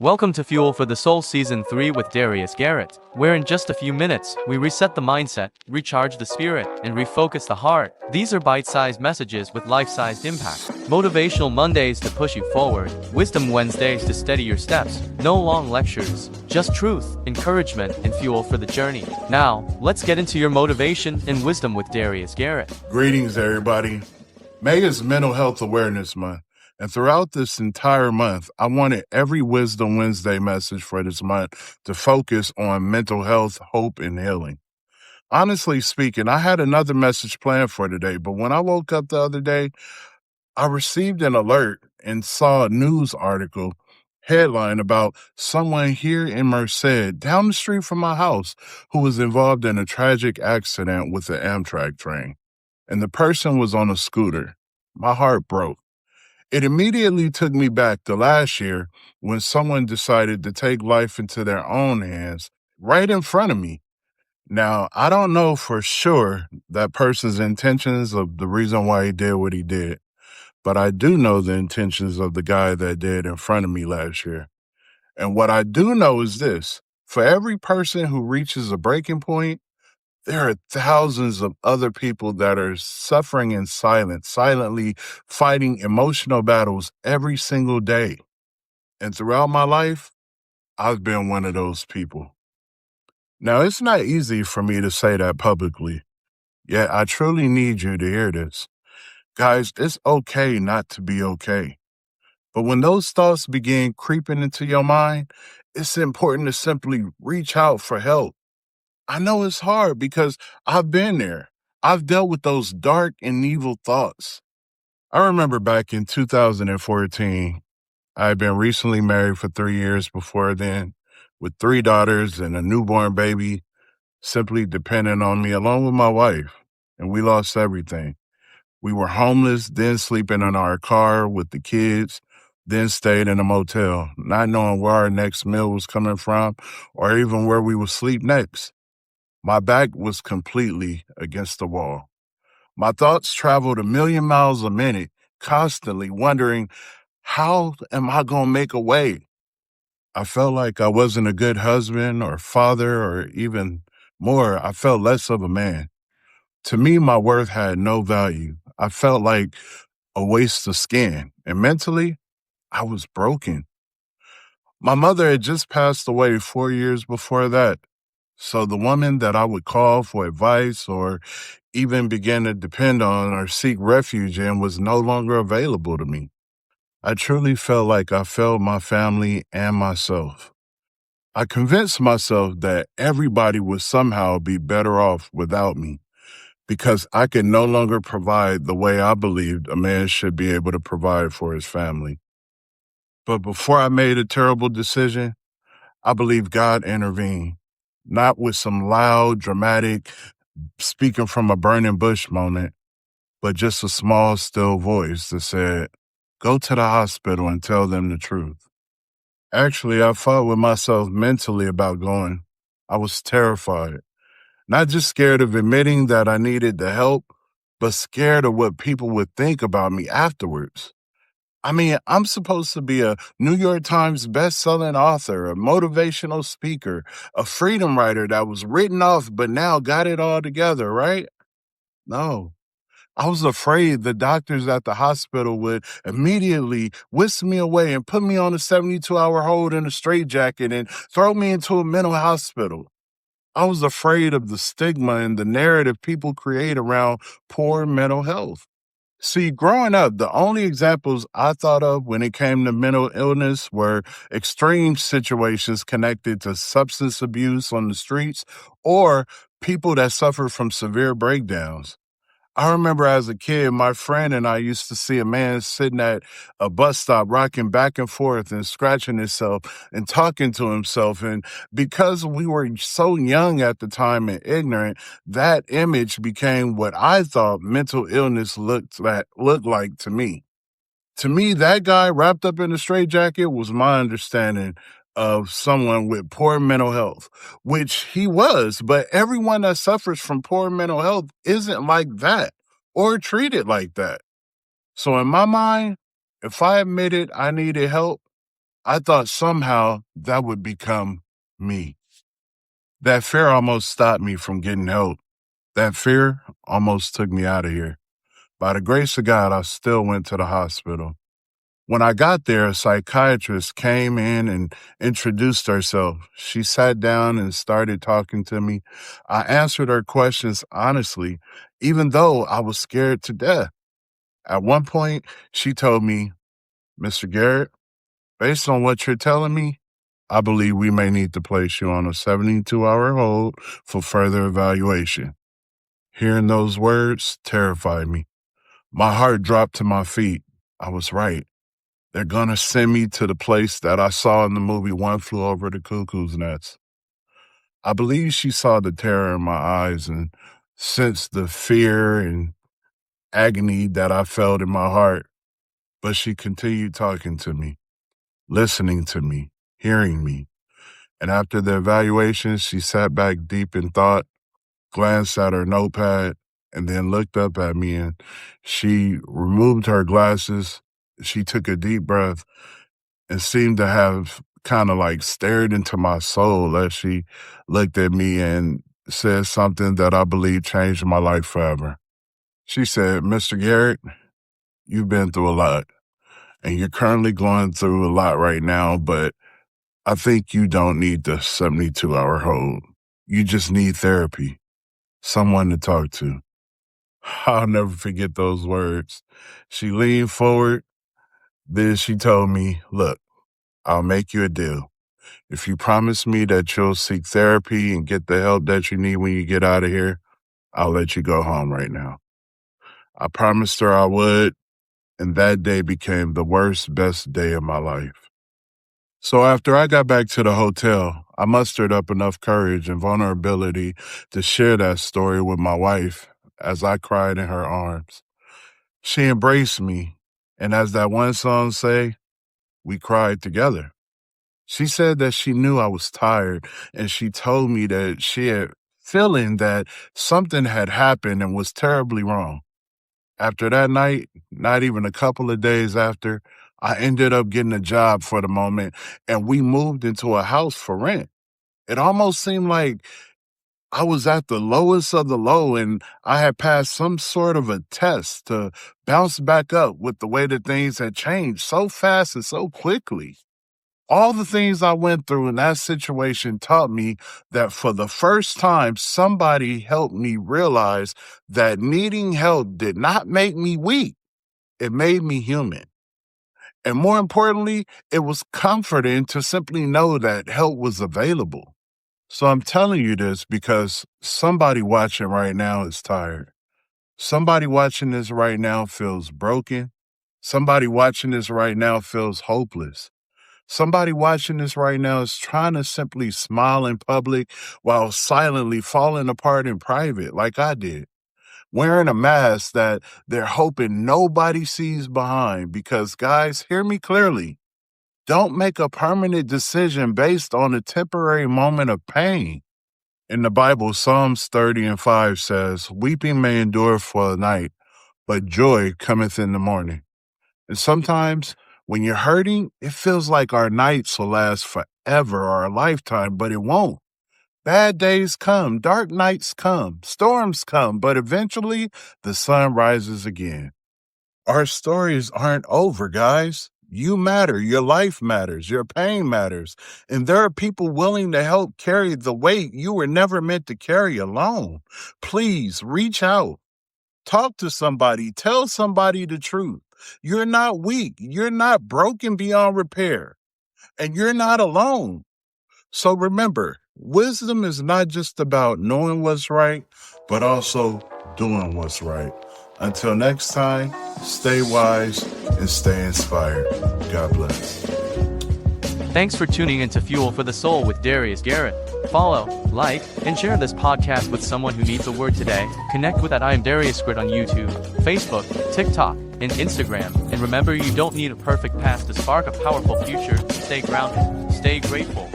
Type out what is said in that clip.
Welcome to Fuel for the Soul Season 3 with Darrius Garrett, where in just a few minutes, we reset the mindset, recharge the spirit, and refocus the heart. These are bite-sized messages with life-sized impact. Motivational Mondays to push you forward, Wisdom Wednesdays to steady your steps. No long lectures, just truth, encouragement, and fuel for the journey. Now, let's get into your motivation and wisdom with Darrius Garrett. Greetings, everybody. May is Mental Health Awareness Month. And throughout this entire month, I wanted every Wisdom Wednesday message for this month to focus on mental health, hope, and healing. Honestly speaking, I had another message planned for today, but when I woke up the other day, I received an alert and saw a news article headline about someone here in Merced, down the street from my house, who was involved in a tragic accident with an Amtrak train. And the person was on a scooter. My heart broke. It immediately took me back to last year when someone decided to take life into their own hands right in front of me. Now, I don't know for sure that person's intentions of the reason why he did what he did, but I do know the intentions of the guy that did in front of me last year. And what I do know is this: for every person who reaches a breaking point, there are thousands of other people that are suffering in silence, silently fighting emotional battles every single day. And throughout my life, I've been one of those people. Now, it's not easy for me to say that publicly, yet I truly need you to hear this. Guys, it's okay not to be okay. But when those thoughts begin creeping into your mind, it's important to simply reach out for help. I know it's hard because I've been there. I've dealt with those dark and evil thoughts. I remember back in 2014, I had been recently married for 3 years before then, with 3 daughters and a newborn baby, simply depending on me along with my wife, and we lost everything. We were homeless, then sleeping in our car with the kids, then stayed in a motel, not knowing where our next meal was coming from or even where we would sleep next. My back was completely against the wall. My thoughts traveled a million miles a minute, constantly wondering, how am I going to make a way? I felt like I wasn't a good husband or father, or even more, I felt less of a man. To me, my worth had no value. I felt like a waste of skin, and mentally, I was broken. My mother had just passed away 4 years before that. So the woman that I would call for advice or even begin to depend on or seek refuge in was no longer available to me. I truly felt like I failed my family and myself. I convinced myself that everybody would somehow be better off without me because I could no longer provide the way I believed a man should be able to provide for his family. But before I made a terrible decision, I believe God intervened, not with some loud, dramatic, speaking from a burning bush moment, but just a small, still voice that said, go to the hospital and tell them the truth. Actually, I fought with myself mentally about going. I was terrified, not just scared of admitting that I needed the help, but scared of what people would think about me afterwards. I mean, I'm supposed to be a New York Times best-selling author, a motivational speaker, a freedom writer that was written off but now got it all together, right? No. I was afraid the doctors at the hospital would immediately whisk me away and put me on a 72-hour hold in a straitjacket and throw me into a mental hospital. I was afraid of the stigma and the narrative people create around poor mental health. See, growing up, the only examples I thought of when it came to mental illness were extreme situations connected to substance abuse on the streets or people that suffer from severe breakdowns. I remember as a kid, my friend and I used to see a man sitting at a bus stop, rocking back and forth and scratching himself and talking to himself. And because we were so young at the time and ignorant, that image became what I thought mental illness looked like to me. To me, that guy wrapped up in a straitjacket was my understanding of someone with poor mental health, which he was, but everyone that suffers from poor mental health isn't like that or treated like that. So in my mind, if I admitted I needed help, I thought somehow that would become me. That fear almost stopped me from getting help. That fear almost took me out of here. By the grace of God, I still went to the hospital. When I got there, a psychiatrist came in and introduced herself. She sat down and started talking to me. I answered her questions honestly, even though I was scared to death. At one point, she told me, Mr. Garrett, based on what you're telling me, I believe we may need to place you on a 72-hour hold for further evaluation. Hearing those words terrified me. My heart dropped to my feet. I was right. They're gonna send me to the place that I saw in the movie One Flew Over the Cuckoo's Nest. I believe she saw the terror in my eyes and sensed the fear and agony that I felt in my heart. But she continued talking to me, listening to me, hearing me. And after the evaluation, she sat back deep in thought, glanced at her notepad, and then looked up at me, and she removed her glasses. She took a deep breath and seemed to have kind of like stared into my soul as she looked at me and said something that I believe changed my life forever. She said, Mr. Garrett, you've been through a lot, and you're currently going through a lot right now, but I think you don't need the 72-hour hold. You just need therapy, someone to talk to. I'll never forget those words. She leaned forward, then she told me, look, I'll make you a deal. If you promise me that you'll seek therapy and get the help that you need when you get out of here, I'll let you go home right now. I promised her I would, and that day became the worst, best day of my life. So after I got back to the hotel, I mustered up enough courage and vulnerability to share that story with my wife as I cried in her arms. She embraced me, and as that one song say, we cried together. She said that she knew I was tired, and she told me that she had feeling that something had happened and was terribly wrong. After that night, not even a couple of days after, I ended up getting a job for the moment, and we moved into a house for rent. It almost seemed like I was at the lowest of the low, and I had passed some sort of a test to bounce back up with the way that things had changed so fast and so quickly. All the things I went through in that situation taught me that for the first time, somebody helped me realize that needing help did not make me weak. It made me human. And more importantly, it was comforting to simply know that help was available. So I'm telling you this because somebody watching right now is tired. Somebody watching this right now feels broken. Somebody watching this right now feels hopeless. Somebody watching this right now is trying to simply smile in public while silently falling apart in private, like I did. Wearing a mask that they're hoping nobody sees behind because, guys, hear me clearly. Don't make a permanent decision based on a temporary moment of pain. In the Bible, Psalms 30:5 says, weeping may endure for a night, but joy cometh in the morning. And sometimes when you're hurting, it feels like our nights will last forever or a lifetime, but it won't. Bad days come, dark nights come, storms come, but eventually the sun rises again. Our stories aren't over, guys. You matter, your life matters, your pain matters, and there are people willing to help carry the weight you were never meant to carry alone. Please reach out. Talk to somebody. Tell somebody the truth. You're not weak. You're not broken beyond repair. And you're not alone. So remember, wisdom is not just about knowing what's right, but also doing what's right. Until next time, stay wise and stay inspired. God bless. Thanks for tuning into Fuel for the Soul with Darrius Garrett. Follow, like, and share this podcast with someone who needs a word today. Connect with I am Darrius Garrett on YouTube, Facebook, TikTok, and Instagram. And remember, you don't need a perfect past to spark a powerful future. Stay grounded, stay grateful,